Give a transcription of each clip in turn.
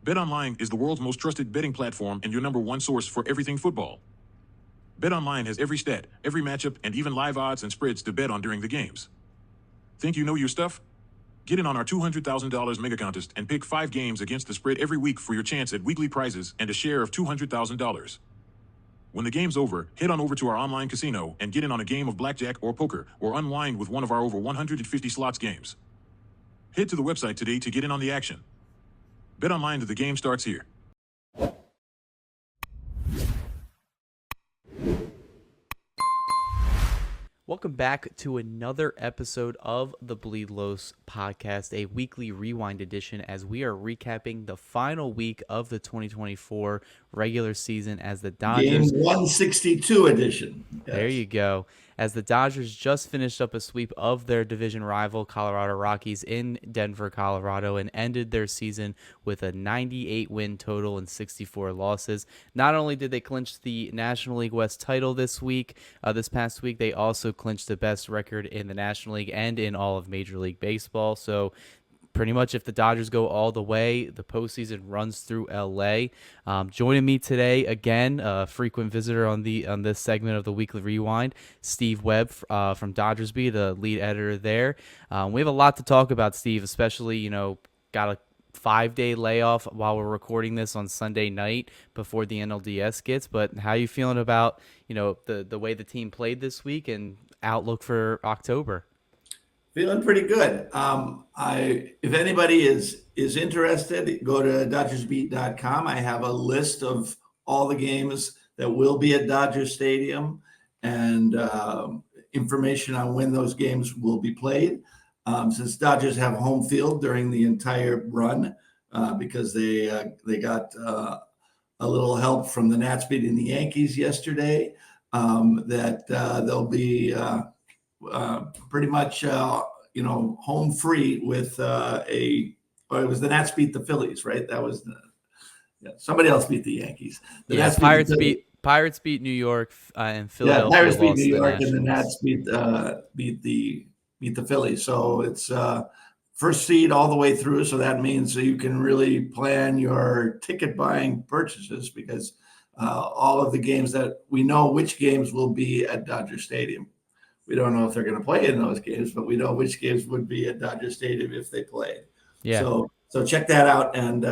BetOnline is the world's most trusted betting platform and your number one source for everything football. BetOnline has every stat, every matchup, and even live odds and spreads to bet on during the games. Think you know your stuff? Get in on our $200,000 mega contest and pick 5 games against the spread every week for your chance at weekly prizes and a share of $200,000. When the game's over, head on over to our online casino and get in on a game of blackjack or poker or unwind with one of our over 150 slots games. Head to the website today to get in on the action. BetOnline, the game starts here. Welcome back to another episode of the Bleed Los podcast, a weekly rewind edition as we are recapping the final week of the 2024 regular season as the Dodgers... Game 162 edition. Yes. There you go. As the Dodgers just finished up a sweep of their division rival Colorado Rockies in Denver, Colorado, and ended their season with a 98-win total and 64 losses. Not only did they clinch the National League West title this past week, they also clinched the best record in the National League and in all of Major League Baseball. So pretty much if the Dodgers go all the way, the postseason runs through LA. Joining me today, again, a frequent visitor on this segment of the Weekly Rewind, Steve Webb from Dodgers Beat, the lead editor there. We have a lot to talk about, Steve, especially, got a 5-day layoff while we're recording this on Sunday night before the NLDS gets. But how are you feeling about, the way the team played this week and outlook for October? Feeling pretty good. If anybody is interested, go to DodgersBeat.com. I have a list of all the games that will be at Dodger Stadium and information on when those games will be played. Since Dodgers have home field during the entire run because they got a little help from the Nats beating the Yankees yesterday, that they'll be pretty much, home free with it was the Nats beat the Phillies, right? That was somebody else beat the Yankees. Pirates beat New York and Philadelphia. Yeah, Pirates beat New York, and the Nats beat the Phillies. So it's first seed all the way through. So that means you can really plan your ticket buying purchases because all of the games that we know which games will be at Dodger Stadium. We don't know if they're going to play in those games, but we know which games would be at Dodger Stadium if they played. Yeah. So check that out and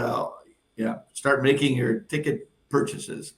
start making your ticket purchases.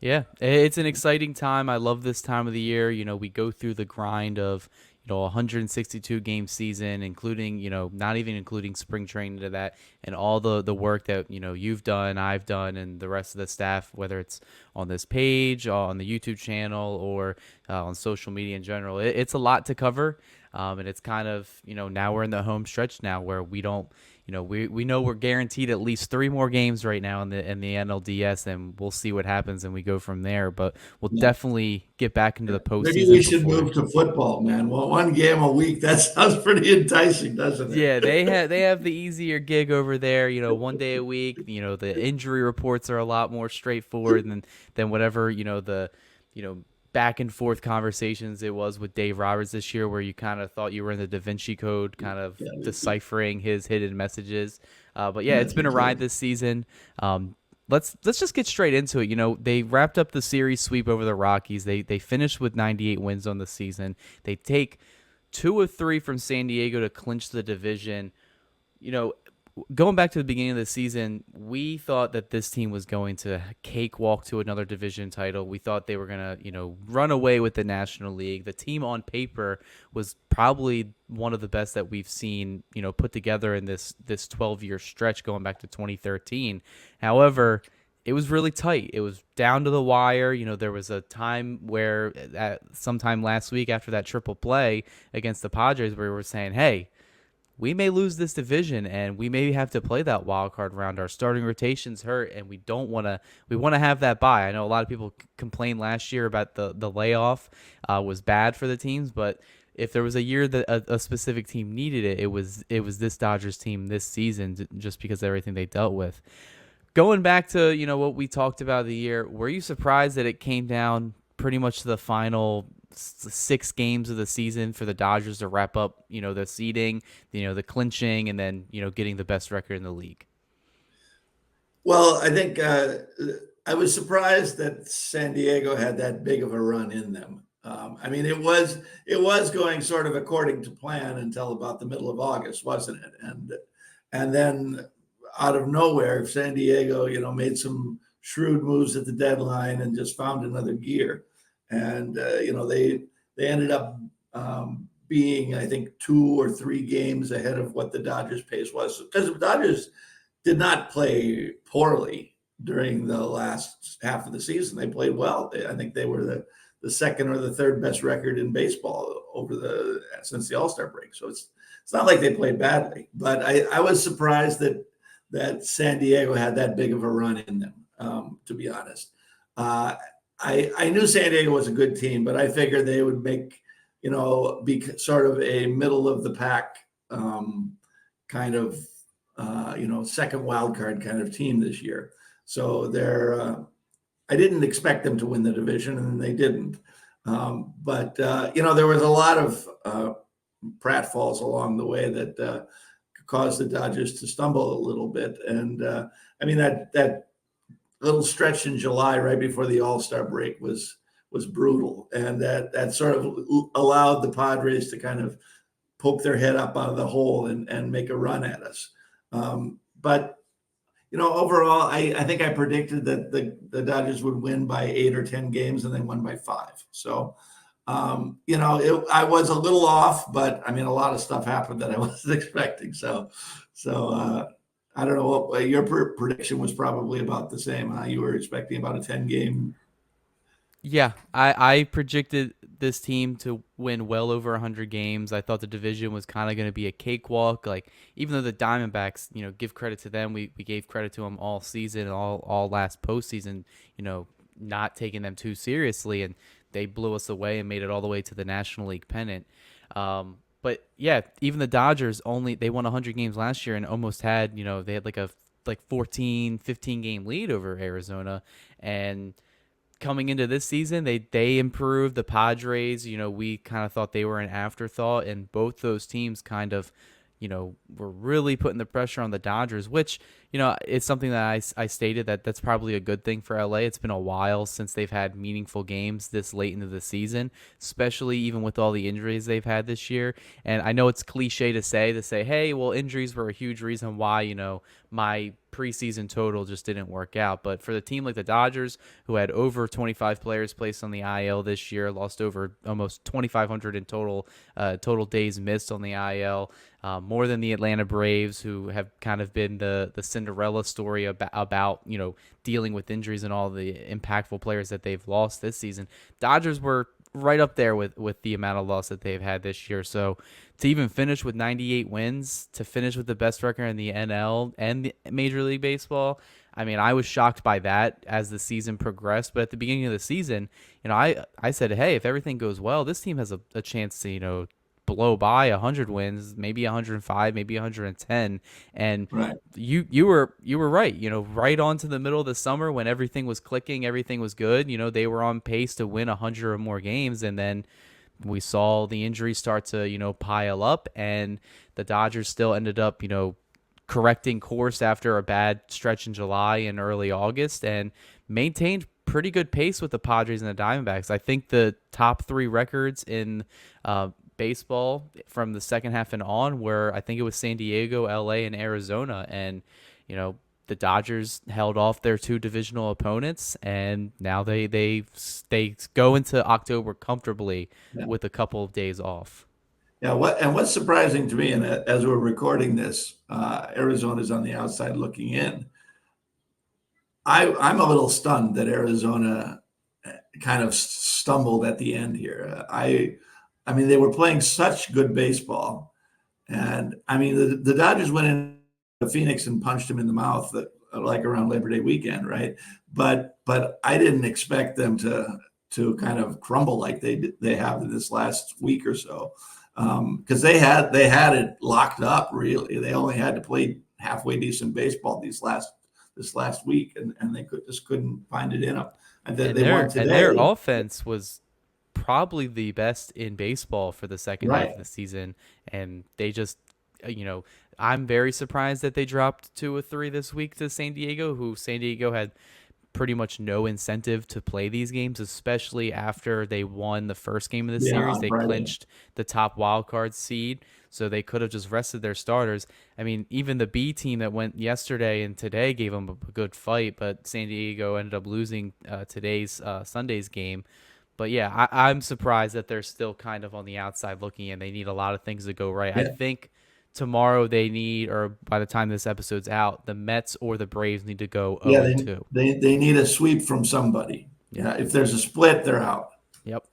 Yeah, it's an exciting time. I love this time of the year. We go through the grind of 162 game season, including, not even including spring training to that, and all the work that, you've done, I've done, and the rest of the staff, whether it's on this page, on the YouTube channel, or on social media in general. It's a lot to cover, and it's kind of, now we're in the home stretch now where we don't, we know we're guaranteed at least 3 more games right now in the NLDS, and we'll see what happens and we go from there. But we'll definitely get back into the postseason. Maybe we should move to football, man. Well, 1 game a week, that sounds pretty enticing, doesn't it? Yeah, they have the easier gig over there. 1 day a week. The injury reports are a lot more straightforward than whatever the back and forth conversations it was with Dave Roberts this year, where you kind of thought you were in the Da Vinci Code, kind of deciphering his hidden messages. But yeah, it's been a ride this season. Let's just get straight into it. They wrapped up the series sweep over the Rockies. They finished with 98 wins on the season. They take 2 of 3 from San Diego to clinch the division. Going back to the beginning of the season, we thought that this team was going to cakewalk to another division title. We thought they were going to, run away with the National League. The team on paper was probably one of the best that we've seen, put together in this 12-year stretch going back to 2013. However, it was really tight. It was down to the wire. There was a time where sometime last week after that triple play against the Padres where we were saying, hey, we may lose this division and we may have to play that wild card round. Our starting rotation's hurt and we want to have that bye. I know a lot of people complained last year about the layoff was bad for the teams, but if there was a year that a specific team needed it, it was this Dodgers team this season, just because of everything they dealt with. Going back to, what we talked about the year, were you surprised that it came down pretty much to the final 6 games of the season for the Dodgers to wrap up, the seeding, the clinching, and then, getting the best record in the league? Well, I think I was surprised that San Diego had that big of a run in them. I mean, it was going sort of according to plan until about the middle of August, wasn't it? And then out of nowhere, San Diego, made some shrewd moves at the deadline and just found another gear. And they ended up being, I think, 2 or 3 games ahead of what the Dodgers' pace was, because the Dodgers did not play poorly during the last half of the season. They played well. I think they were the second or the third best record in baseball since the All-Star break. So it's not like they played badly, but I was surprised that San Diego had that big of a run in them. To be honest, I knew San Diego was a good team, but I figured they would be sort of a middle of the pack kind of second wild card kind of team this year. So I didn't expect them to win the division, and they didn't. But there was a lot of pratfalls along the way that caused the Dodgers to stumble a little bit. And I mean, that little stretch in July right before the All-Star break was brutal, and that sort of allowed the Padres to kind of poke their head up out of the hole and make a run at us. But overall, I think I predicted that the Dodgers would win by 8 or 10 games, and they won by 5. So, I was a little off, but I mean, a lot of stuff happened that I wasn't expecting. So I don't know what your prediction was. Probably about the same. You were expecting about a 10-game. Yeah, I predicted this team to win well over 100 games. I thought the division was kind of going to be a cakewalk. Like, even though the Diamondbacks, give credit to them, we gave credit to them all season, all last postseason, not taking them too seriously, and they blew us away and made it all the way to the National League pennant. But yeah, even the Dodgers they won 100 games last year and almost had, they had like a 14, 15 game lead over Arizona. And coming into this season, they improved. The Padres, we kind of thought they were an afterthought, and both those teams kind of, were really putting the pressure on the Dodgers, which, it's something that I stated that's probably a good thing for LA. It's been a while since they've had meaningful games this late into the season, especially even with all the injuries they've had this year. And I know it's cliche to say, hey, well, injuries were a huge reason why, my preseason total just didn't work out. But for the team like the Dodgers, who had over 25 players placed on the IL this year, lost over almost 2,500 in total days missed on the IL, more than the Atlanta Braves, who have kind of been the Cinderella story about dealing with injuries and all the impactful players that they've lost this season. Dodgers were right up there with the amount of loss that they've had this year. So to even finish with 98 wins, to finish with the best record in the NL and the Major League Baseball, I mean, I was shocked by that as the season progressed. But at the beginning of the season, I said, hey, if everything goes well, this team has a chance to, blow by 100 wins, maybe 105, maybe 110. And Right. you were right, right on to the middle of the summer when everything was clicking, everything was good. They were on pace to win 100 or more games, and then we saw the injuries start to, pile up, and the Dodgers still ended up, correcting course after a bad stretch in July and early August, and maintained pretty good pace with the Padres and the Diamondbacks. I think the top 3 records in baseball from the second half and on were, I think it was San Diego, LA, and Arizona. And, the Dodgers held off their 2 divisional opponents, and now they go into October comfortably with a couple of days off. Yeah. What's surprising to me, and as we're recording this, Arizona's on the outside looking in. I'm a little stunned that Arizona kind of stumbled at the end here. I mean, they were playing such good baseball, and I mean, the Dodgers went in Phoenix and punched him in the mouth like around Labor Day weekend, right? But I didn't expect them to kind of crumble like they have in this last week or so, because they had it locked up. Really, they only had to play halfway decent baseball this last week, and they just couldn't find it in them. And they won today. And their offense was probably the best in baseball for the second half of the season, and they just I'm very surprised that they dropped 2 or 3 this week to San Diego, who San Diego had pretty much no incentive to play these games, especially after they won the first game of the Yeah, series. on They Friday. clinched the top wild card seed, so they could have just rested their starters. I mean, even the B team that went yesterday and today gave them a good fight, but San Diego ended up losing today's Sunday's game. But yeah, I'm surprised that they're still kind of on the outside looking in. They need a lot of things to go right. I Yeah, think tomorrow they need, or by the time this episode's out, the Mets or the Braves need to go yeah, 0 and 2. they need a sweep from somebody. Yeah. Yeah, if there's a split, they're out. Yep.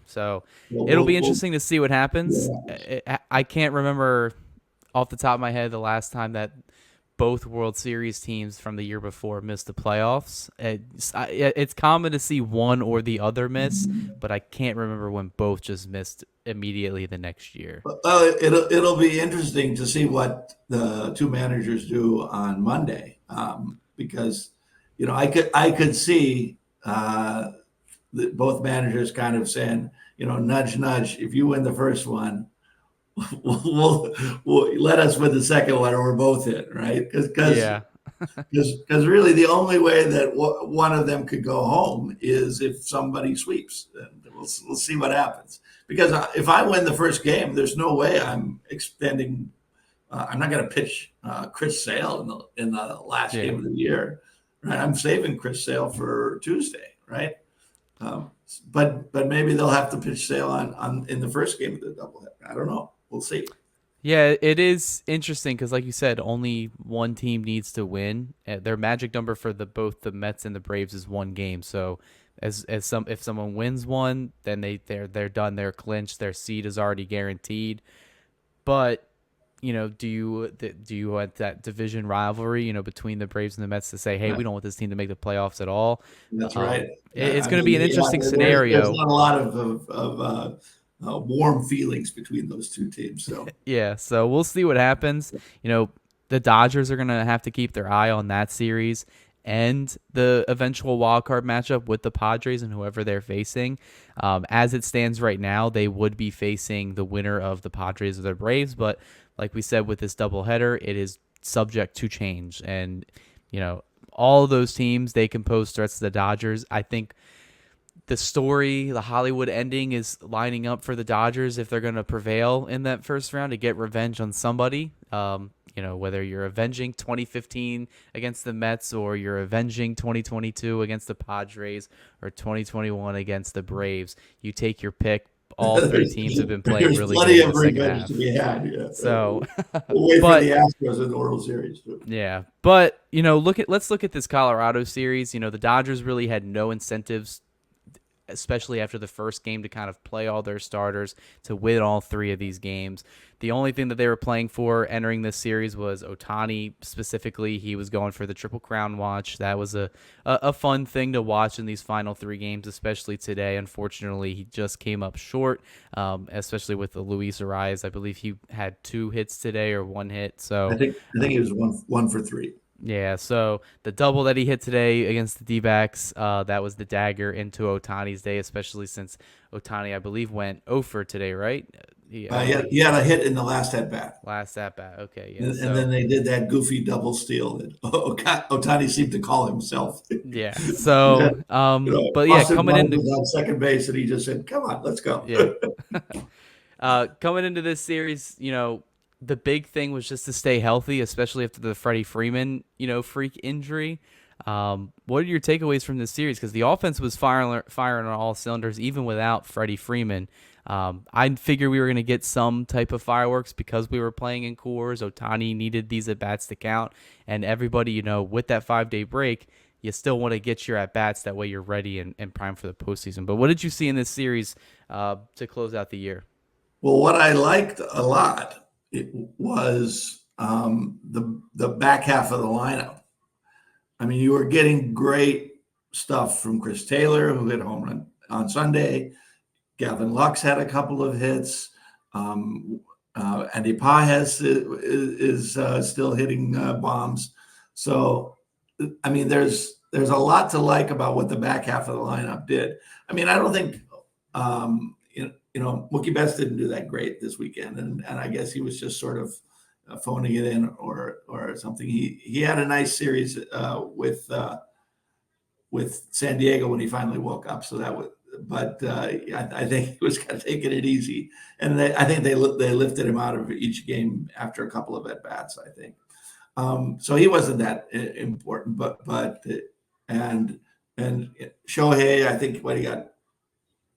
So We'll, it'll be we'll interesting to see what see happens. what happens. I can't remember off the top of my head the last time that both World Series teams from the year before missed the playoffs. It's common to see one or the other miss, but I can't remember when both just missed immediately the next year. Well, it'll be interesting to see what the two managers do on Monday, because I could see both managers kind of saying, nudge nudge. If you win the first one, we'll let us win the second one, or we're both in, right? Because Yeah. really the only way that one of them could go home is if somebody sweeps, and we'll see what happens. Because if I win the first game, there's no way I'm extending. I'm not going to pitch Chris Sale in the last Yeah. game of the year, right? I'm saving Chris Sale for Tuesday, right? But maybe they'll have to pitch Sale on in the first game of the doubleheader. I don't know. We'll see. Yeah, it is interesting because, like you said, only one team needs to win. Their magic number for both the Mets and the Braves is one game. So, if someone wins one, then they're done. They're clinched. Their seed is already guaranteed. But do you want that division rivalry, between the Braves and the Mets to say, hey, Right. we don't want this team to make the playoffs at all? That's right. It's I going to mean, be an interesting there's scenario. not a lot of warm feelings between those two teams. So Yeah, so we'll see what happens. The Dodgers are going to have to keep their eye on that series and the eventual wild card matchup with the Padres and whoever they're facing. As it stands right now, they would be facing the winner of the Padres or the Braves, but like we said with this doubleheader, it is subject to change. And, all of those teams, they can pose threats to the Dodgers. I think the story, the Hollywood ending, is lining up for the Dodgers if they're going to prevail in that first round to get revenge on somebody. Whether you're avenging 2015 against the Mets or you're avenging 2022 against the Padres or 2021 against the Braves, you take your pick. All three teams have been playing there's really plenty good in of the second revenge half. to be had. Yeah. So, We'll wait for but the Astros in the World Series too. yeah, but let's look at this Colorado series. The Dodgers really had no incentives, especially after the first game, to kind of play all their starters to win all three of these games. The only thing that they were playing for entering this series was Ohtani specifically. He was going for the Triple Crown watch. That was a fun thing to watch in these final three games, especially today. Unfortunately, he just came up short, especially with the Luis Arias. I believe he had 2 hits today or 1 hit. So I think he was one for 3. yeah, so the double that he hit today against the D-backs, that was the dagger into Ohtani's day, especially since Ohtani, I believe, went 0 for today, right? He had a hit in the last at bat. Last at bat. Okay, yeah. And then they did that goofy double steal that Ohtani seemed to call himself. Yeah. So, but yeah, Austin coming Bond into was on second base, and he just said, "Come on, let's go." yeah, coming into this series, the big thing was just to stay healthy, especially after the Freddie Freeman, freak injury. What are your takeaways from this series? Because the offense was firing on all cylinders, even without Freddie Freeman. I figured we were going to get some type of fireworks because we were playing in Coors. Ohtani needed these at-bats to count. And everybody, with that 5-day break, you still want to get your at-bats. That way you're ready and primed for the postseason. But what did you see in this series to close out the year? Well, what I liked a lot was the back half of the lineup. I mean, you were getting great stuff from Chris Taylor, who hit a home run on Sunday. Gavin Lux had a couple of hits. Andy Pajes is still hitting bombs. So, I mean, there's a lot to like about what the back half of the lineup did. I mean, I don't think Mookie Betts didn't do that great this weekend, and I guess he was just sort of phoning it in or something. He had a nice series with San Diego when he finally woke up. So that was, but I think he was kind of taking it easy, and I think they lifted him out of each game after a couple of at bats. I think so. He wasn't that important, but and Shohei, I think he got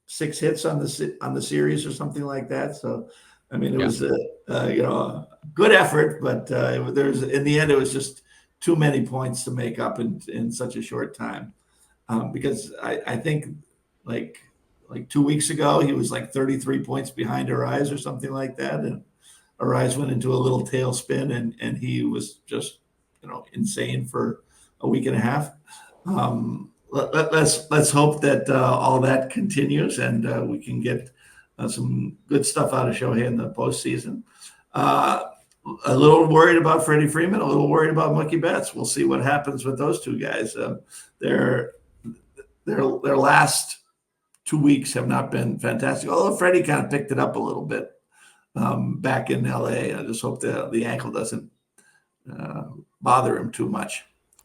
6 hits on the series or something like that. So I mean, it was a good effort, but there's in the end it was just too many points to make up in such a short time. Because I think like 2 weeks ago he was like 33 points behind Arise or something like that, and Arise went into a little tailspin, and he was just insane for a week and a half. Let's hope that all that continues and we can get some good stuff out of Shohei in the postseason. A little worried about Freddie Freeman, a little worried about Mookie Betts. We'll see what happens with those two guys. Their last 2 weeks have not been fantastic. Although Freddie kind of picked it up a little bit back in LA. I just hope the ankle doesn't bother him too much.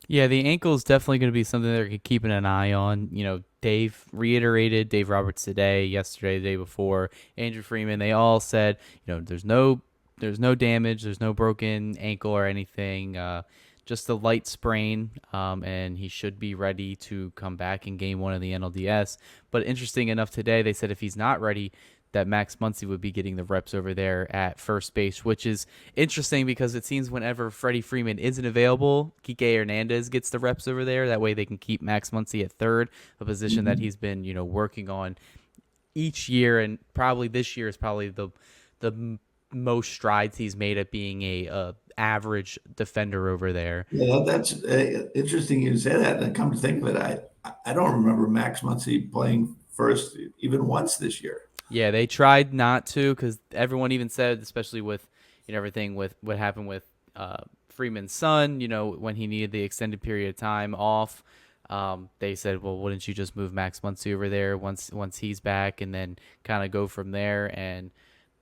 Yeah, the ankle is definitely going to be something they're keeping an eye on. Dave Roberts today, yesterday, the day before, Andrew Freeman, they all said, there's no damage, there's no broken ankle or anything, just a light sprain, and he should be ready to come back in Game 1 of the NLDS. But interesting enough, today they said if he's not ready, that Max Muncy would be getting the reps over there at first base, which is interesting because it seems whenever Freddie Freeman isn't available, Kike Hernandez gets the reps over there. That way they can keep Max Muncy at third, a position that he's been working on each year, and probably this year is probably the most strides he's made at being a average defender over there. Yeah, that's interesting you say that. And come to think of it, I don't remember Max Muncy playing first even once this year. Yeah, they tried not to because everyone even said, especially with everything with what happened with Freeman's son, when he needed the extended period of time off, they said, well, wouldn't you just move Max Muncy over there once he's back and then kind of go from there? And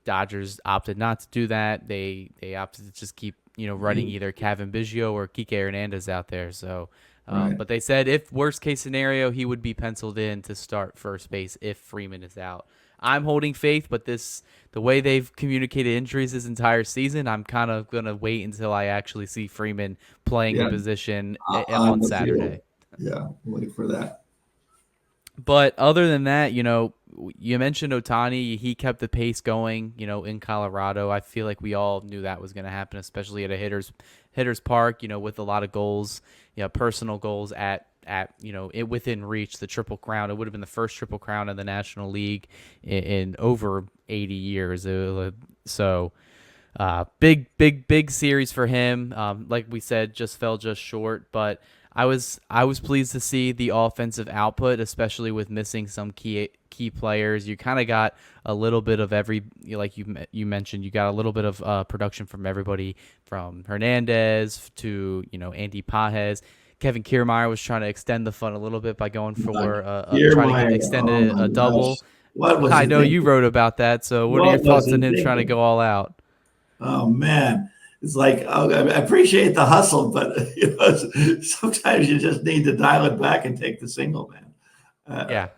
Dodgers opted not to do that. They opted to just keep running either Kevin Biggio or Kike Hernandez out there. So, Right. But they said if worst case scenario, he would be penciled in to start first base if Freeman is out. I'm holding faith, but the way they've communicated injuries this entire season, I'm kind of going to wait until I actually see Freeman playing the position on Saturday. Yeah, wait for that. But other than that, you mentioned Ohtani. He kept the pace going, in Colorado. I feel like we all knew that was going to happen, especially at a hitter's park, with a lot of goals, personal goals at within reach, the Triple Crown. It would have been the first Triple Crown in the National League in over 80 years. So big series for him. Like we said, just fell just short, but I was pleased to see the offensive output, especially with missing some key players. You kind of got a little bit of every, like you mentioned, you got a little bit of production from everybody, from Hernandez to Andy Pages. Kevin Kiermaier was trying to extend the fun a little bit by going for trying to extend a double. I know you wrote about that. So what are your thoughts on him trying to go all out? Oh man. It's like, I appreciate the hustle, but sometimes you just need to dial it back and take the single, man. Yeah,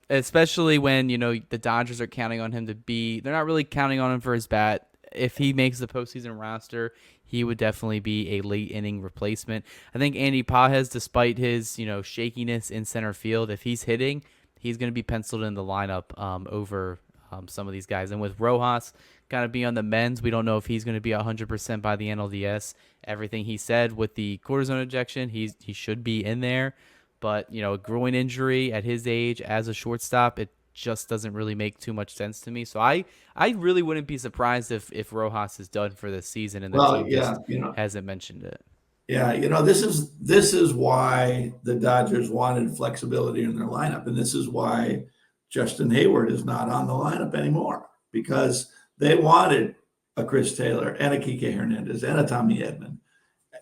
especially when the Dodgers are counting on him they're not really counting on him for his bat. If he makes the postseason roster, he would definitely be a late inning replacement. I think Andy Pages, despite his shakiness in center field, if he's hitting, he's going to be penciled in the lineup over some of these guys. And with Rojas kind of be on the mends, we don't know if he's going to be 100% by the NLDS. Everything he said with the cortisone injection, he should be in there. But a groin injury at his age as a shortstop, it just doesn't really make too much sense to me. So I really wouldn't be surprised if Rojas is done for this season and the team just hasn't mentioned it. Yeah, this is why the Dodgers wanted flexibility in their lineup, and this is why Justin Hayward is not on the lineup anymore, because they wanted a Chris Taylor and a Kike Hernandez and a Tommy Edman,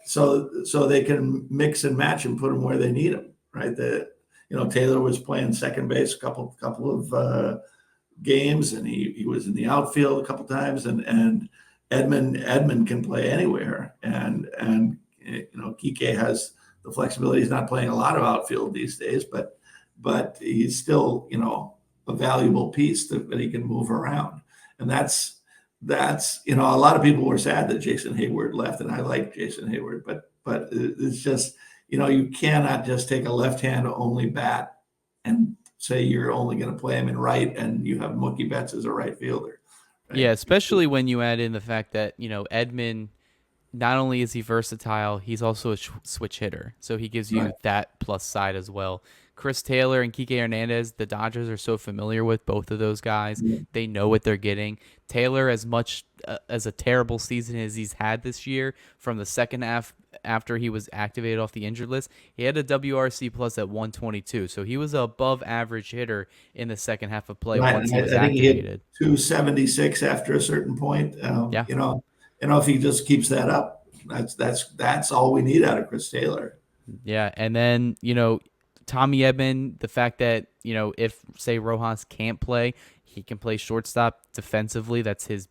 so they can mix and match and put them where they need them. Right? Taylor was playing second base a couple of games, and he was in the outfield a couple times, and Edmund can play anywhere, and Kike has the flexibility. He's not playing a lot of outfield these days, but he's still a valuable piece that he can move around, and that's a lot of people were sad that Jason Hayward left, and I like Jason Hayward, but it's just you cannot just take a left-hand only bat and say you're only going to play him in right, and you have Mookie Betts as a right fielder. Right? Yeah, especially when you add in the fact that Edmund, not only is he versatile, he's also a switch hitter. So he gives you that plus side as well. Chris Taylor and Kike Hernandez, the Dodgers are so familiar with both of those guys. They know what they're getting. Taylor, as much as a terrible season as he's had this year, from the second half after he was activated off the injured list, he had a WRC plus at 122. So he was an above average hitter in the second half of play once he was I think activated. he hit 276 after a certain point. Yeah. If he just keeps that up, that's all we need out of Chris Taylor. Yeah, and then Tommy Edman, the fact that if say Rojas can't play, he can play shortstop defensively. That's his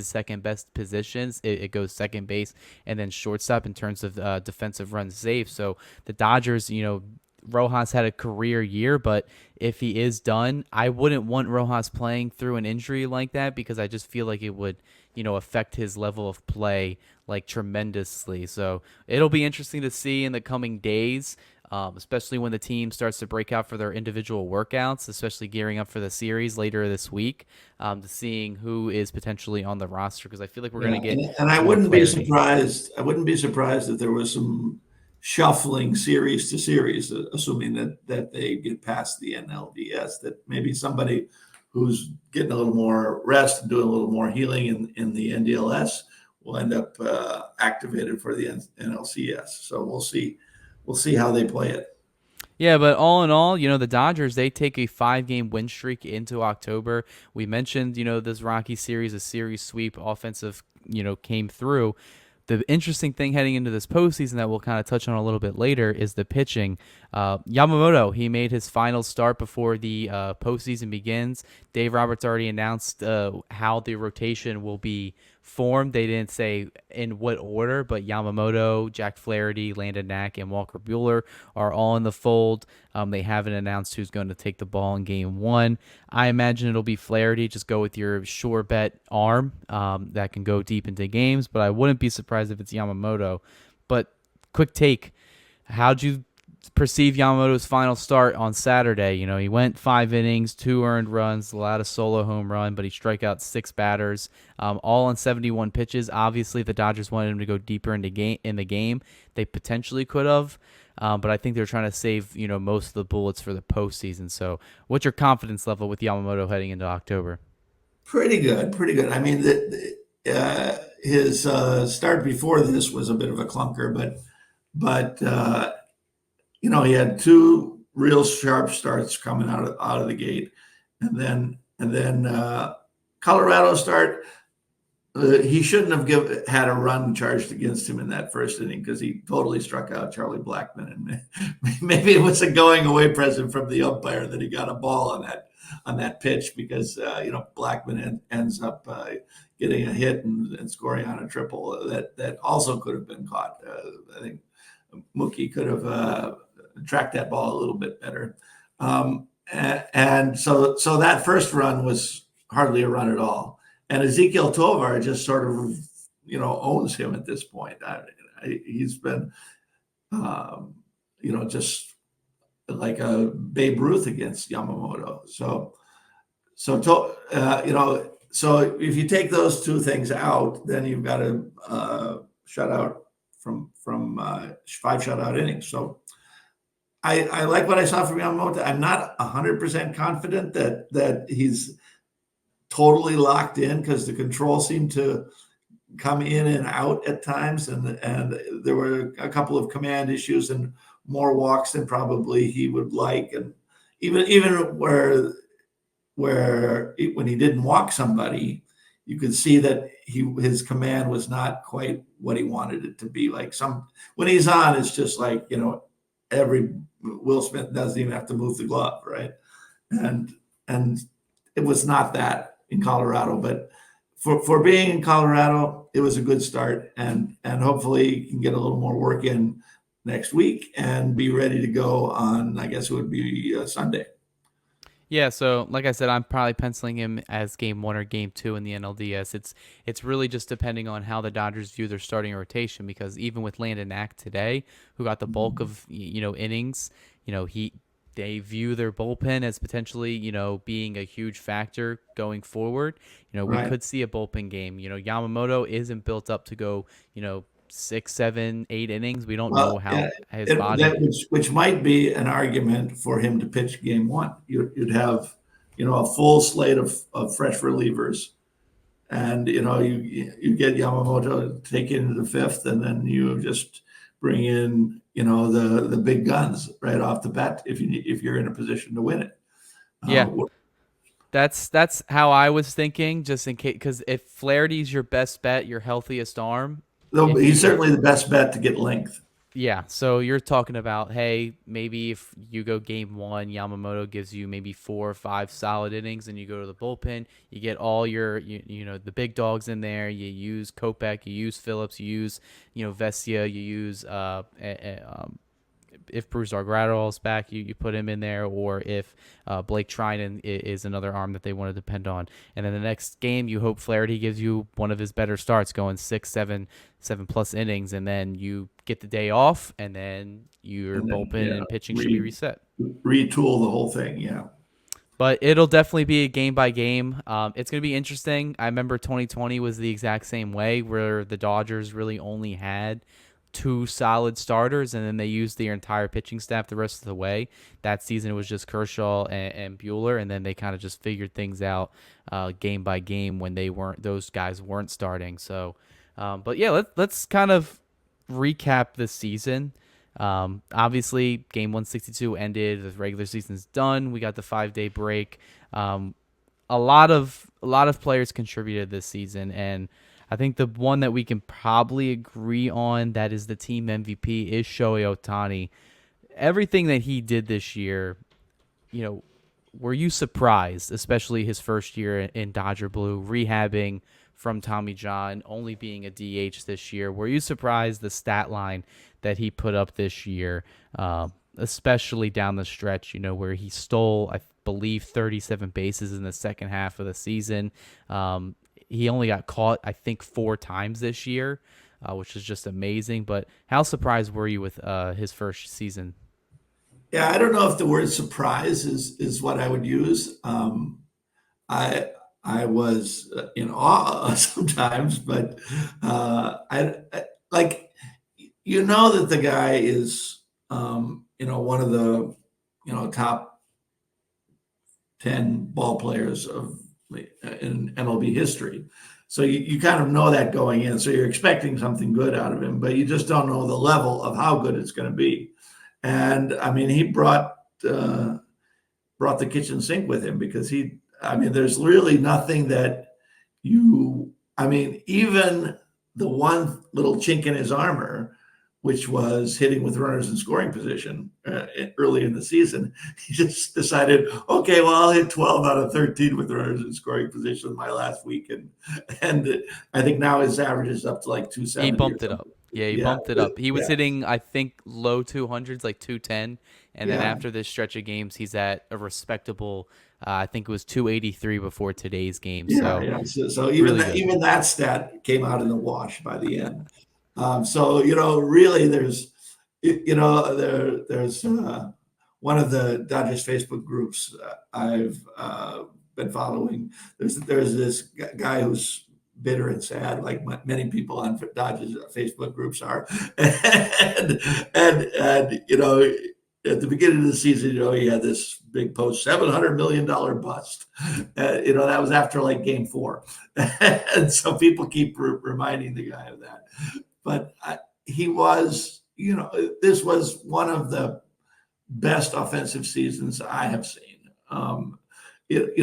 second best positions. It goes second base and then shortstop in terms of defensive runs saved. So the Dodgers, Rojas had a career year, but if he is done, I wouldn't want Rojas playing through an injury like that, because I just feel like it would, affect his level of play like tremendously. So it'll be interesting to see in the coming days, especially when the team starts to break out for their individual workouts, especially gearing up for the series later this week, to seeing who is potentially on the roster, because I feel like we're going to get. And I wouldn't be surprised. I wouldn't be surprised if there was some shuffling series to series, assuming that they get past the NLDS, that maybe somebody who's getting a little more rest and doing a little more healing in the NDLS will end up activated for the NLCS. So we'll see how they play it. Yeah, but all in all, the Dodgers, they take a 5-game win streak into October. We mentioned, this Rocky series, a series sweep offensive, came through. The interesting thing heading into this postseason that we'll kind of touch on a little bit later is the pitching. Yamamoto, he made his final start before the postseason begins. Dave Roberts already announced how the rotation will be formed. They didn't say in what order, but Yamamoto, Jack Flaherty, Landon Knack, and Walker Buehler are all in the fold. They haven't announced who's going to take the ball in game one. I imagine it'll be Flaherty. Just go with your sure bet arm that can go deep into games, but I wouldn't be surprised if it's Yamamoto. But quick take, how'd you perceive Yamamoto's final start on Saturday? He went 5 innings, 2 earned runs, allowed a solo home run, but he struck out 6 batters, all on 71 pitches. Obviously, if the Dodgers wanted him to go deeper in the game, they potentially could have, but I think they're trying to save most of the bullets for the postseason. So, what's your confidence level with Yamamoto heading into October? Pretty good. I mean, his start before this was a bit of a clunker, but he had 2 real sharp starts coming out of the gate, and then Colorado start. He shouldn't have had a run charged against him in that first inning, because he totally struck out Charlie Blackmon, and maybe it was a going away present from the umpire that he got a ball on that pitch, because Blackmon ends up getting a hit and scoring on a triple that also could have been caught. I think Mookie could have tracked that ball a little bit better, and so that first run was hardly a run at all. And Ezekiel Tovar just sort of, owns him at this point. He's been, just like a Babe Ruth against Yamamoto. So if you take those 2 things out, then you've got a shutout from 5 shutout innings. So I like what I saw from Yamamoto. I'm not 100% confident that he's totally locked in, because the control seemed to come in and out at times, and there were a couple of command issues and more walks than probably he would like, and even where when he didn't walk somebody, you could see that his command was not quite what he wanted it to be. Like when he's on, it's just like every Will Smith doesn't even have to move the glove, right? And it was not that in Colorado, but for being in Colorado, it was a good start, and hopefully you can get a little more work in next week and be ready to go on. I guess it would be Sunday. Yeah, so like I said, I'm probably penciling him as game 1 or game 2 in the NLDS. It's really just depending on how the Dodgers view their starting rotation, because even with Landon Knack today, who got the bulk of innings, they view their bullpen as potentially being a huge factor going forward. We Right. could see a bullpen game. Yamamoto isn't built up to go 6, 7, 8 innings. We don't know Well, how yeah, his body. which might be an argument for him to pitch game 1. You'd have, a full slate of fresh relievers, and you get Yamamoto take it into the 5th, and then you just bring in the big guns right off the bat if you're in a position to win it. Yeah, Uh, that's how I was thinking, just in case, because if Flaherty's your best bet, your healthiest arm, though if you he's go, certainly the best bet to get length. yeah. So you're talking about, hey, maybe if you go game 1, Yamamoto gives you maybe 4 or 5 solid innings, and you go to the bullpen, you get all your the big dogs in there. You use Kopech, you use Phillips, you use Vesia, you use if Bruce Dargradol's back, you put him in there, or if Blake Trinan is another arm that they want to depend on. And then the next game, you hope Flaherty gives you one of his better starts, going 6, 7 plus innings, and then you get the day off, and then your And then, bullpen yeah, and pitching should be reset. retool the whole thing. Yeah. But it'll definitely be a game by game. It's going to be interesting. I remember 2020 was the exact same way, where the Dodgers really only had 2 solid starters, and then they used their entire pitching staff the rest of the way. That season it was just Kershaw and Buehler, and then they kind of just figured things out game by game when those guys weren't starting. So, but yeah, let's kind of recap this season. Obviously, game 162 ended. The regular season's done. We got the 5-day break. A lot of players contributed this season, and I think the one that we can probably agree on that is the team MVP is Shohei Ohtani. Everything that he did this year, were you surprised, especially his first year in Dodger Blue, rehabbing from Tommy John, only being a DH this year? Were you surprised the stat line that he put up this year, especially down the stretch, where he stole, I believe, 37 bases in the second half of the season? He only got caught, I think, 4 times this year, which is just amazing. But how surprised were you with his first season? Yeah, I don't know if the word surprise is what I would use. I was in awe sometimes, but I like that the guy is one of the top 10 ball players in MLB history. So you kind of know that going in. So you're expecting something good out of him, but you just don't know the level of how good it's going to be. And I mean, he brought the kitchen sink with him, because there's really nothing that even the one little chink in his armor, which was hitting with runners in scoring position early in the season. He just decided, okay, well, I'll hit 12 out of 13 with runners in scoring position my last week. And I think now his average is up to like 270. He bumped it up. Yeah, he bumped it up. He was Yeah. hitting, I think, low 200s, like 210. And then Yeah. after this stretch of games, he's at a respectable, I think it was 283 before today's game. So, Yeah. So even really good. even that stat came out in the wash by the end. So really, there's one of the Dodgers Facebook groups I've been following. There's this guy who's bitter and sad, like many people on Dodgers Facebook groups are, and at the beginning of the season, he had this big post, $700 million bust. That was after like game 4. And so people keep reminding the guy of that. But he was, this was one of the best offensive seasons I have seen. There's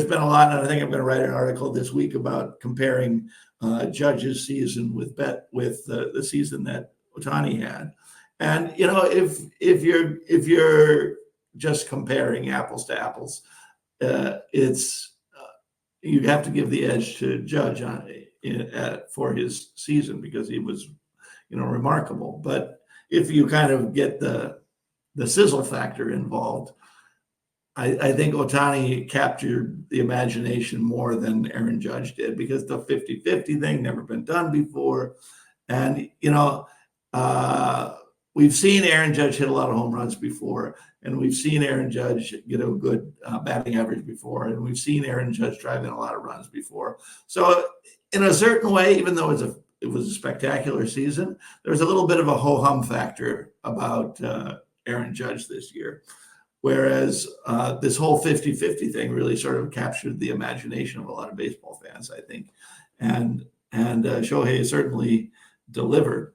been a lot, and I think I'm going to write an article this week about comparing Judge's season with the season that Ohtani had. And if you're just comparing apples to apples, it's you have to give the edge to Judge for his season because he was, remarkable. But if you kind of get the sizzle factor involved, I think Ohtani captured the imagination more than Aaron Judge did because the 50-50 thing never been done before. And, we've seen Aaron Judge hit a lot of home runs before, and we've seen Aaron Judge get a good batting average before, and we've seen Aaron Judge drive in a lot of runs before. So in a certain way, even though it was a spectacular season, there's a little bit of a ho-hum factor about Aaron Judge this year. Whereas this whole 50-50 thing really sort of captured the imagination of a lot of baseball fans, I think. And Shohei certainly delivered.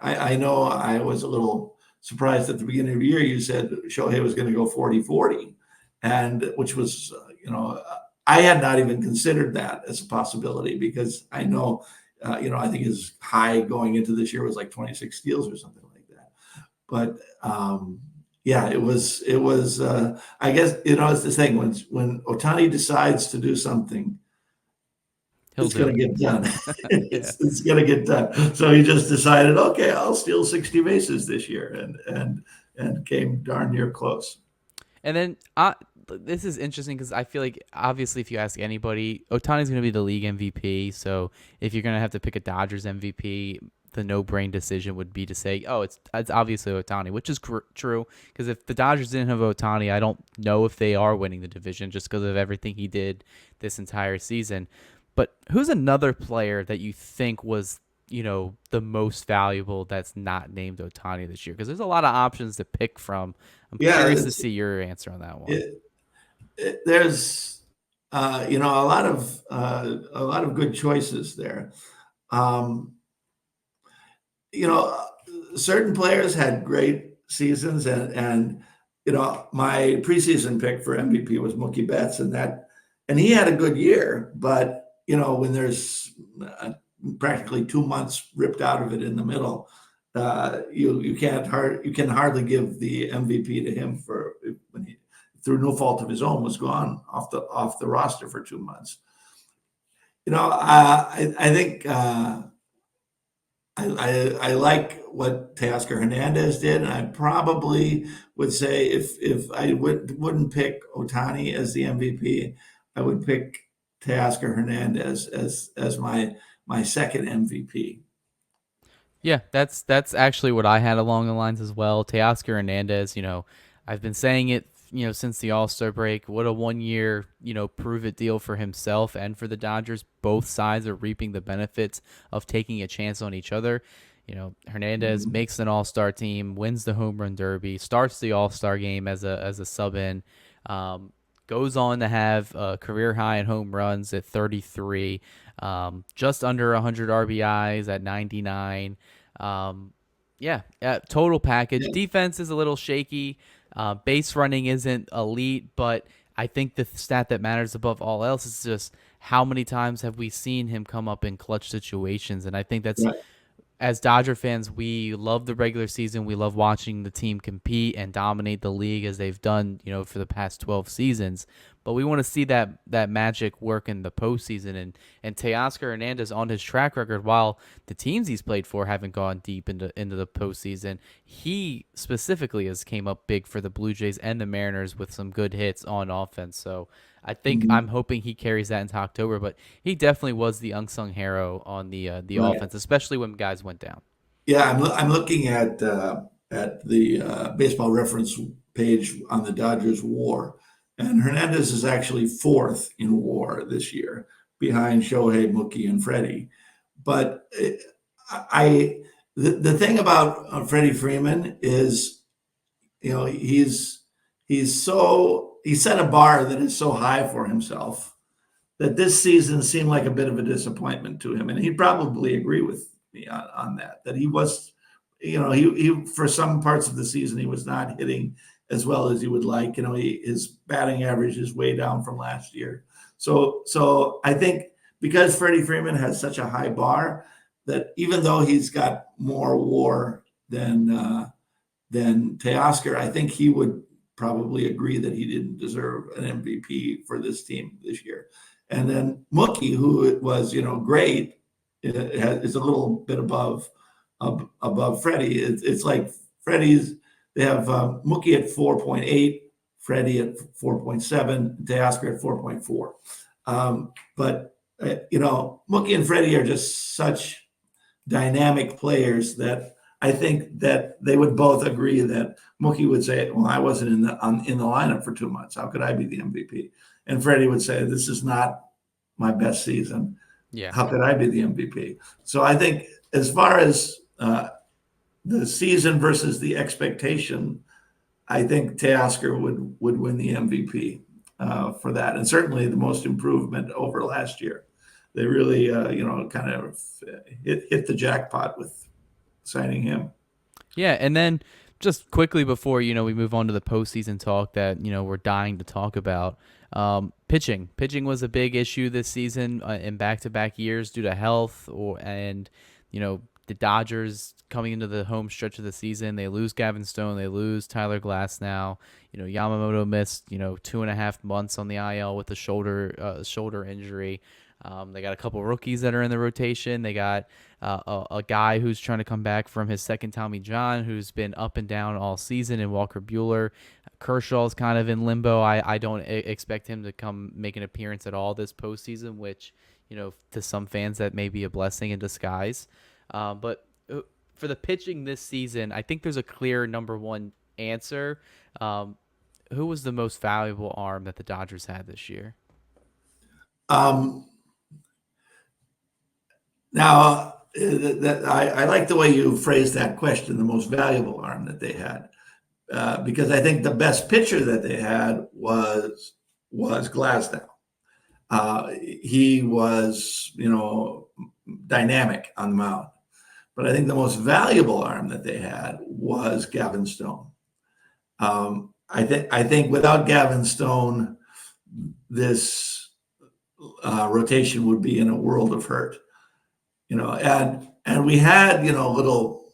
I know I was a little surprised at the beginning of the year. You said Shohei was going to go 40-40, and which was, I had not even considered that as a possibility because I know, I think his high going into this year was like 26 steals or something like that. But yeah, it was. I guess it's the thing when Ohtani decides to do something, it's going to get done. It's going to get done. So he just decided, okay, I'll steal 60 bases this year, and came darn near close. And then this is interesting because I feel like obviously if you ask anybody, Ohtani's going to be the league MVP. So if you're going to have to pick a Dodgers MVP, the no-brain decision would be to say, oh, it's obviously Ohtani, which is true because if the Dodgers didn't have Ohtani, I don't know if they are winning the division just because of everything he did this entire season. But who's another player that you think was, the most valuable that's not named Ohtani this year? Because there's a lot of options to pick from. I'm curious to see your answer on that one. There's, a lot of good choices there. Certain players had great seasons, and my preseason pick for MVP was Mookie Betts, and he had a good year, but when there's practically 2 months ripped out of it in the middle, you can hardly give the MVP to him when he, through no fault of his own, was gone off the roster for 2 months. I think I like what Teoscar Hernandez did, and I probably would say if I wouldn't pick Ohtani as the MVP, I would pick Teoscar Hernandez as my second MVP. Yeah, that's actually what I had along the lines as well. Teoscar Hernandez, I've been saying it, since the All-Star break. What a 1 year, prove it deal for himself and for the Dodgers. Both sides are reaping the benefits of taking a chance on each other. Hernandez makes an All-Star team, wins the Home Run Derby, starts the All-Star game as a sub-in, goes on to have a career high in home runs at 33, just under 100 RBIs at 99. Total package. Yeah. Defense is a little shaky. Base running isn't elite, but I think the stat that matters above all else is just how many times have we seen him come up in clutch situations. And I think that's, right. As Dodger fans, we love the regular season. We love watching the team compete and dominate the league as they've done, for the past 12 seasons. But we want to see that magic work in the postseason. And Teoscar Hernandez, on his track record, while the teams he's played for haven't gone deep into the postseason, he specifically has came up big for the Blue Jays and the Mariners with some good hits on offense. So I think I'm hoping he carries that into October. But he definitely was the unsung hero on the right. offense, especially when guys went down. Yeah, I'm looking at the Baseball Reference page on the Dodgers WAR. And Hernandez is actually fourth in WAR this year, behind Shohei, Mookie, and Freddie. But the thing about Freddie Freeman is, he set a bar that is so high for himself that this season seemed like a bit of a disappointment to him, and he'd probably agree with me on that. That he was, he for some parts of the season he was not hitting as well as he would like. His batting average is way down from last year. So I think because Freddie Freeman has such a high bar, that even though he's got more WAR than Teoscar, I think he would probably agree that he didn't deserve an MVP for this team this year. And then Mookie, who was, great, is a little bit above Freddie. It's like Freddie's, they have Mookie at 4.8, Freddie at 4.7, Teoscar at 4.4. But Mookie and Freddie are just such dynamic players that I think that they would both agree that Mookie would say, "Well, I wasn't in the lineup for 2 months. How could I be the MVP?" And Freddie would say, "This is not my best season. Yeah. How could I be the MVP?" So I think as far as the season versus the expectation, I think Teoscar would win the MVP for that, and certainly the most improvement over last year. They really, kind of hit the jackpot with signing him. Yeah, and then just quickly before we move on to the postseason talk that we're dying to talk about, pitching. Pitching was a big issue this season in back-to-back years due to health, and the Dodgers coming into the home stretch of the season, they lose Gavin Stone, they lose Tyler Glasnow. Yamamoto missed 2.5 months on the IL with a shoulder injury. They got a couple rookies that are in the rotation. They got a guy who's trying to come back from his second Tommy John, who's been up and down all season, in Walker Buehler. Kershaw's kind of in limbo. I don't expect him to come make an appearance at all this postseason, which, to some fans that may be a blessing in disguise. But for the pitching this season, I think there's a clear number one answer. Who was the most valuable arm that the Dodgers had this year? Now, I like the way you phrased that question, the most valuable arm that they had, because I think the best pitcher that they had was Glasnow. He was, dynamic on the mound. But I think the most valuable arm that they had was Gavin Stone. I think without Gavin Stone, this rotation would be in a world of hurt. And we had, little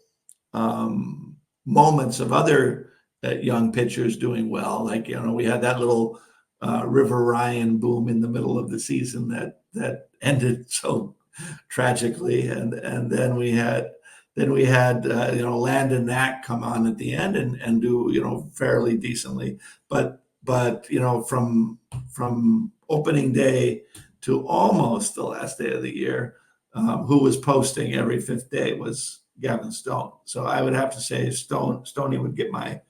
moments of other young pitchers doing well. Like, we had that little River Ryan boom in the middle of the season that ended so tragically. And then we had Landon Knack come on at the end and do, fairly decently. But from opening day to almost the last day of the year, who was posting every fifth day was Gavin Stone. So I would have to say Stoney would get my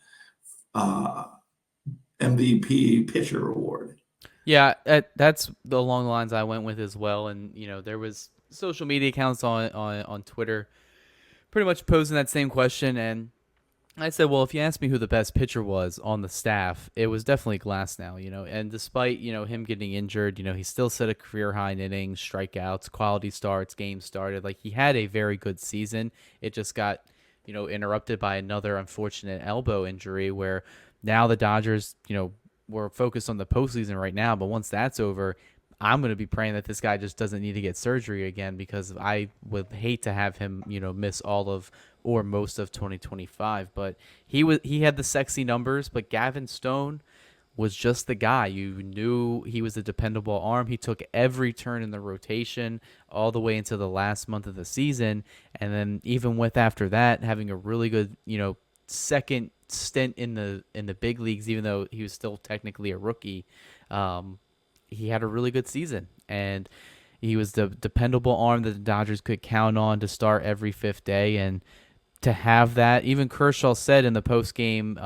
MVP pitcher award. Yeah, that's along the lines I went with as well. And there was social media accounts on Twitter pretty much posing that same question, and I said, well, if you ask me who the best pitcher was on the staff, it was definitely Glasnow, and despite, him getting injured, he still set a career high in innings, strikeouts, quality starts, games started. Like, he had a very good season. It just got, interrupted by another unfortunate elbow injury where now the Dodgers, we're focused on the postseason right now, but once that's over, I'm going to be praying that this guy just doesn't need to get surgery again, because I would hate to have him, miss all of or most of 2025. But he had the sexy numbers, but Gavin Stone was just the guy. You knew he was a dependable arm. He took every turn in the rotation all the way into the last month of the season. And then even with after that, having a really good, second stint in the big leagues, even though he was still technically a rookie, he had a really good season, and he was the dependable arm that the Dodgers could count on to start every fifth day. And to have that, even Kershaw said in the post-game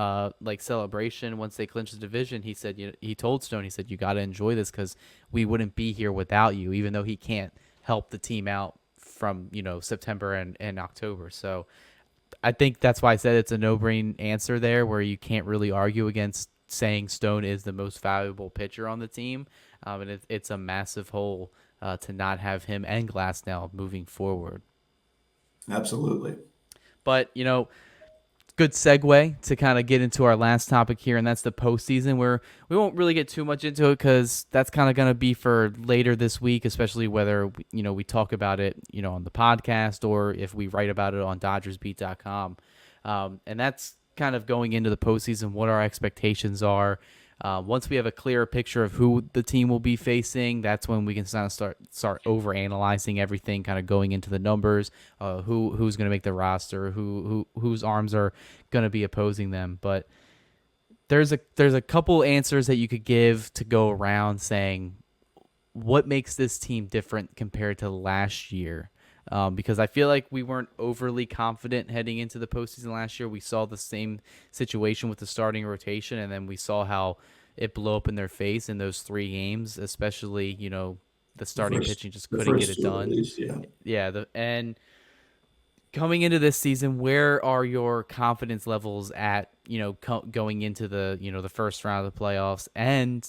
celebration once they clinched the division, he said, he told Stone, he said, you got to enjoy this because we wouldn't be here without you, even though he can't help the team out from, September and October. So I think that's why I said it's a no-brain answer there, where you can't really argue against saying Stone is the most valuable pitcher on the team. And it's a massive hole to not have him and Glasnow moving forward. Absolutely. But, good segue to kind of get into our last topic here, and that's the postseason, where we won't really get too much into it because that's kind of going to be for later this week, especially whether, we talk about it, on the podcast or if we write about it on DodgersBeat.com. And that's kind of going into the postseason, what our expectations are. Once we have a clearer picture of who the team will be facing, that's when we can kind of start over analyzing everything, kind of going into the numbers, who's going to make the roster, whose arms are going to be opposing them. But there's a couple answers that you could give to go around saying what makes this team different compared to last year. Because I feel like we weren't overly confident heading into the postseason last year. We saw the same situation with the starting rotation, and then we saw how it blew up in their face in those 3 games, especially, the starting pitching just couldn't get it done. Least, yeah. Yeah, and coming into this season, where are your confidence levels at, going into the, the first round of the playoffs? And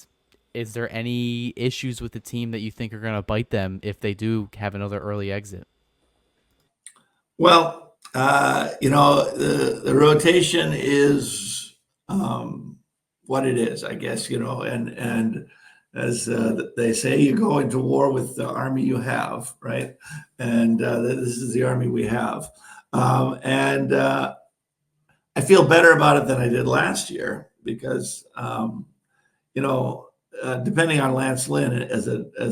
is there any issues with the team that you think are going to bite them if they do have another early exit? Well, the rotation is what it is, I guess, and as they say, you go into war with the army you have, right? And this is the army we have. And I feel better about it than I did last year because, depending on Lance Lynn as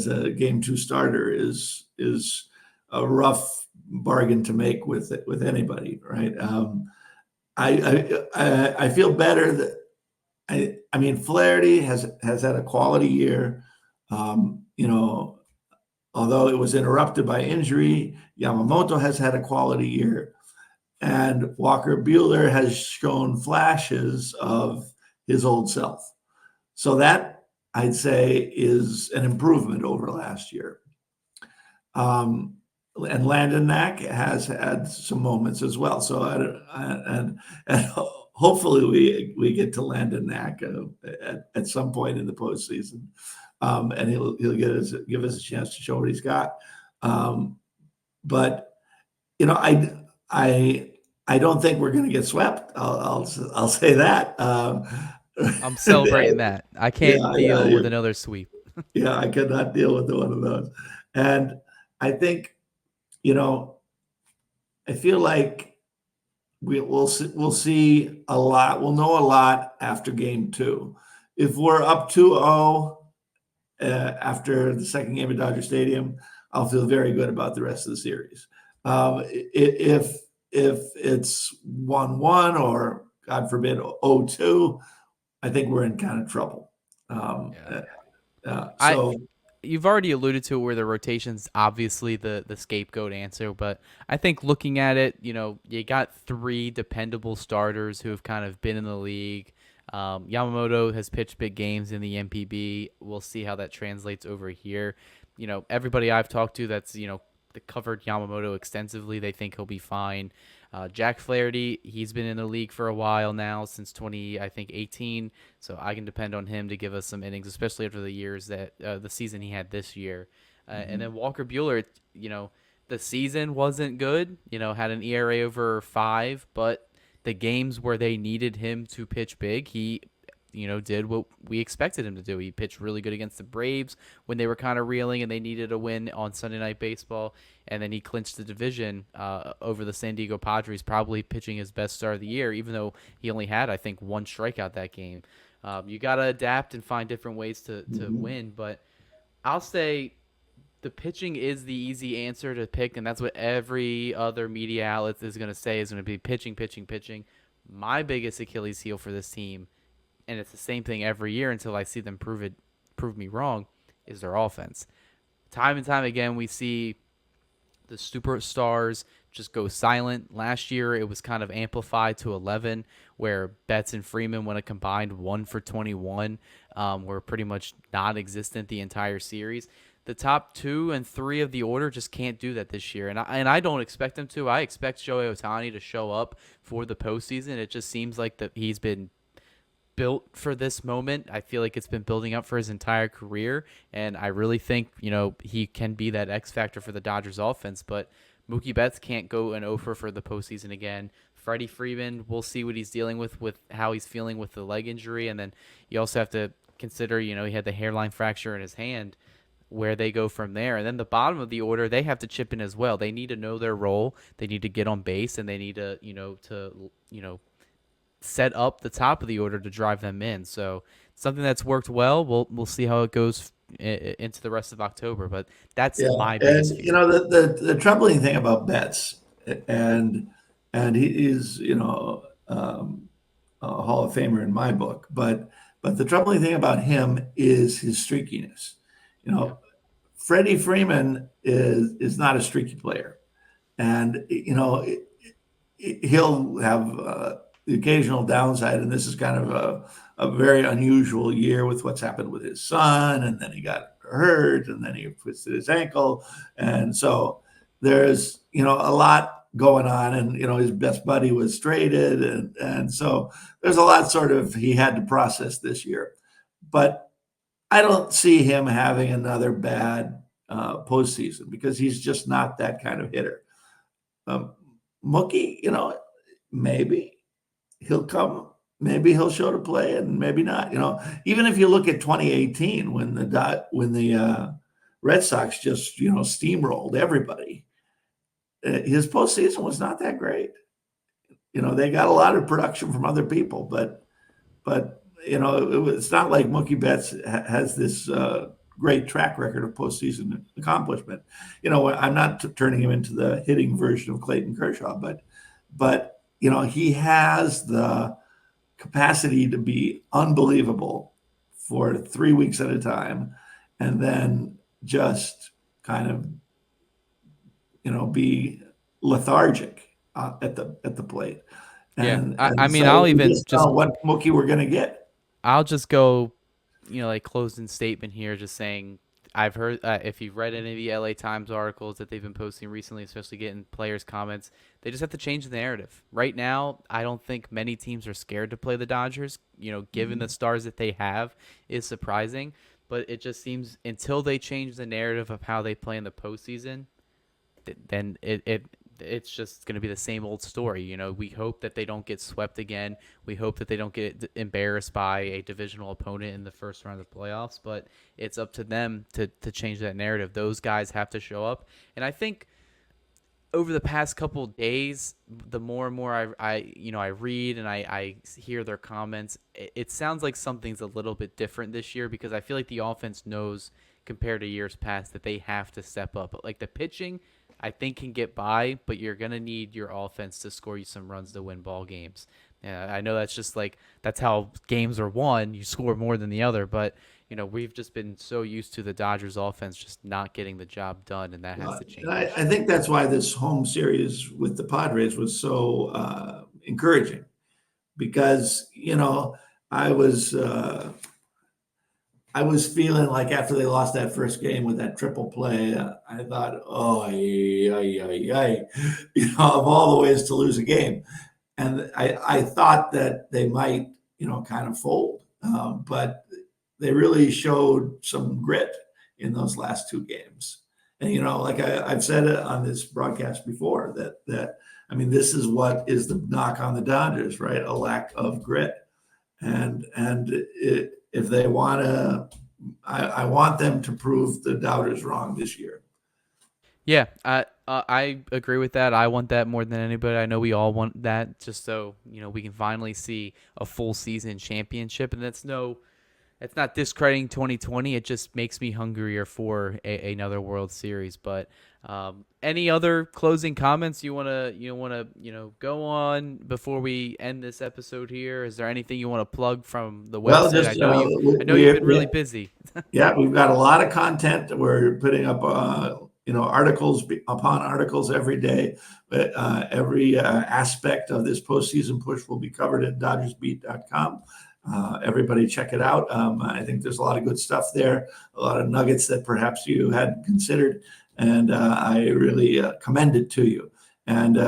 a game 2 starter is a rough bargain to make with anybody, right? I feel better that I mean Flaherty has had a quality year. Although it was interrupted by injury, Yamamoto has had a quality year, and Walker Buehler has shown flashes of his old self. So that I'd say is an improvement over last year. And Landon Knack has had some moments as well. So and hopefully we get to Landon Knack at some point in the postseason, and he'll give us a chance to show what he's got. But I don't think we're going to get swept. I'll say that. I'm celebrating that. I can't deal with another sweep. Yeah, I cannot deal with one of those. And I think, I feel like we'll see a lot. We'll know a lot after game 2. If we're up 2-0 after the second game at Dodger Stadium, I'll feel very good about the rest of the series. If it's 1-1 or God forbid 0-2, I think we're in kind of trouble. You've already alluded to it where the rotation's obviously the scapegoat answer, but I think looking at it, you got 3 dependable starters who have kind of been in the league. Yamamoto has pitched big games in the MPB. We'll see how that translates over here. Everybody I've talked to that's, that covered Yamamoto extensively, they think he'll be fine. Jack Flaherty, he's been in the league for a while now, since 2018. So I can depend on him to give us some innings, especially after the years that the season he had this year. And then Walker Buehler, the season wasn't good. Had an ERA over 5, but the games where they needed him to pitch big, he did what we expected him to do. He pitched really good against the Braves when they were kind of reeling and they needed a win on Sunday Night Baseball. And then he clinched the division over the San Diego Padres, probably pitching his best start of the year, even though he only had, I think, 1 strikeout that game. You got to adapt and find different ways to win. But I'll say the pitching is the easy answer to pick, and that's what every other media outlet is going to say is going to be pitching, pitching, pitching. My biggest Achilles heel for this team, and it's the same thing every year until I see them prove me wrong, is their offense. Time and time again, we see the superstars just go silent. Last year, it was kind of amplified to 11, where Betts and Freeman went a combined 1 for 21, were pretty much non-existent the entire series. The top 2 and 3 of the order just can't do that this year, and I don't expect them to. I expect Shohei Ohtani to show up for the postseason. It just seems like that he's been built for this moment. I feel like it's been building up for his entire career, and I really think, he can be that X factor for the Dodgers offense, but Mookie Betts can't go an offer for the postseason again. Freddie Freeman, we'll see what he's dealing with how he's feeling with the leg injury, and then you also have to consider, he had the hairline fracture in his hand, where they go from there. And then the bottom of the order, they have to chip in as well. They need to know their role. They need to get on base, and they need to, set up the top of the order to drive them in. So something that's worked well. We'll see how it goes into the rest of October, but that's Yeah, my biggest and fear. the troubling thing about Betts, and he is a Hall of Famer in my book, but the troubling thing about him is his streakiness. You Yeah. know, Freddie Freeman is not a streaky player, and he'll have the occasional downside, and this is kind of a very unusual year with what's happened with his son, and then he got hurt, and then he twisted his ankle, and so there's a lot going on, and his best buddy was traded, and so there's a lot sort of he had to process this year, but I don't see him having another bad postseason because he's just not that kind of hitter. Um, Mookie, maybe he'll come, maybe he'll show to play, and maybe not. Even if you look at 2018 when the Red Sox just steamrolled everybody, his postseason was not that great. They got a lot of production from other people, but it's not like Mookie Betts has this great track record of postseason accomplishment. I'm not turning him into the hitting version of Clayton Kershaw, but he has the capacity to be unbelievable for 3 weeks at a time, and then just kind of be lethargic at the plate. Yeah. And I mean, so I'll we even just know what Mookie we're going to get. I'll just go, like closing statement here, just saying I've heard if you've read any of the LA Times articles that they've been posting recently, especially getting players' comments, they just have to change the narrative. Right now, I don't think many teams are scared to play the Dodgers. Given the stars that they have, is surprising. But it just seems until they change the narrative of how they play in the postseason, then it's just going to be the same old story. We hope that they don't get swept again. We hope that they don't get embarrassed by a divisional opponent in the first round of the playoffs, but it's up to them to change that narrative. Those guys have to show up. And I think over the past couple of days, the more and more I read and I hear their comments, it sounds like something's a little bit different this year because I feel like the offense knows compared to years past that they have to step up. But like the pitching, I think can get by, but you're gonna need your offense to score you some runs to win ball games. Yeah, I know that's just like that's how games are won. You score more than the other, but we've just been so used to the Dodgers offense just not getting the job done, and that has to And change. I think that's why this home series with the Padres was so encouraging because I was uh, I was feeling like after they lost that first game with that triple play, I thought, oh, ay, ay, ay, ay, of all the ways to lose a game, and I thought that they might kind of fold, but they really showed some grit in those last two games. And like I've said it on this broadcast before, that I mean, this is what is the knock on the Dodgers, right? A lack of grit, and if they want to, I want them to prove the doubters wrong this year. Yeah, I agree with that. I want that more than anybody. I know we all want that, just so we can finally see a full season championship, and it's not discrediting 2020. It just makes me hungrier for another World Series. But any other closing comments you wanna go on before we end this episode here? Is there anything you want to plug from the Well, website? just I know you've been really busy. yeah, we've got a lot of content that we're putting up. Articles upon articles every day. Every aspect of this postseason push will be covered at DodgersBeat.com. Everybody check it out. I think there's a lot of good stuff there, a lot of nuggets that perhaps you hadn't considered, and I really commend it to you. And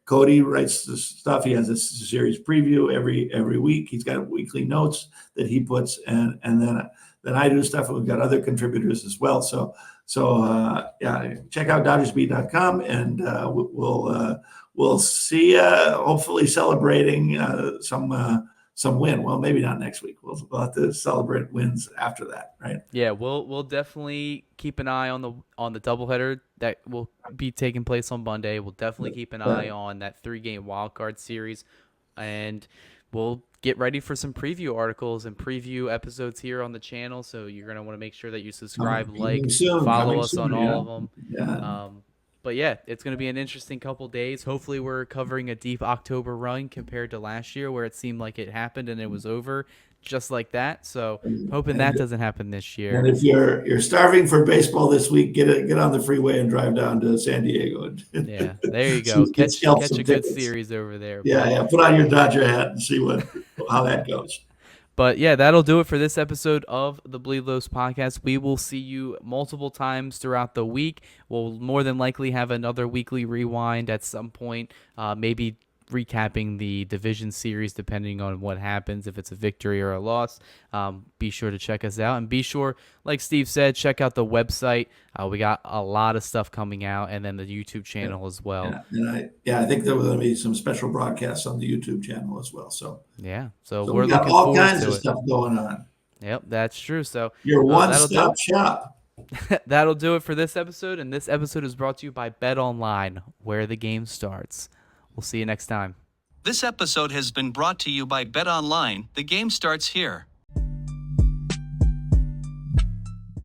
Cody writes the stuff. He has a series preview every week. He's got weekly notes that he puts, and then I do stuff. And we've got other contributors as well. So yeah, check out DodgersBeat.com, and we'll see you hopefully celebrating some win. Well, maybe not next week. We'll have to celebrate wins after that, right? Yeah, we'll definitely keep an eye on the doubleheader that will be taking place on Monday. We'll definitely keep an eye on that 3-game wild card series, and we'll get ready for some preview articles and preview episodes here on the channel. So you're going to want to make sure that you subscribe, Coming soon, follow coming us on soon, all of them. Yeah. But yeah, it's going to be an interesting couple days. Hopefully we're covering a deep October run compared to last year where it seemed like it happened and it was over just like that. So hoping that doesn't happen this year. And if you're starving for baseball this week, get on the freeway and drive down to San Diego. Yeah, there you go. Catch a good series over there. Yeah, put on your Dodger hat and see how that goes. But yeah, that'll do it for this episode of the Bleed Los podcast. We will see you multiple times throughout the week. We'll more than likely have another weekly rewind at some point, maybe recapping the division series depending on what happens, if it's a victory or a loss. Be sure to check us out, and be sure, like Steve said, check out the website. We got a lot of stuff coming out, and then the YouTube channel as well. Yeah, I think there will be some special broadcasts on the YouTube channel as well. So we're we got looking all forward kinds to of it. stuff going on. Yep, that's true. So your one-stop shop. That'll do it for this episode, and this episode is brought to you by Bet Online, where the game starts. We'll see you next time. This episode has been brought to you by Bet Online. The game starts here.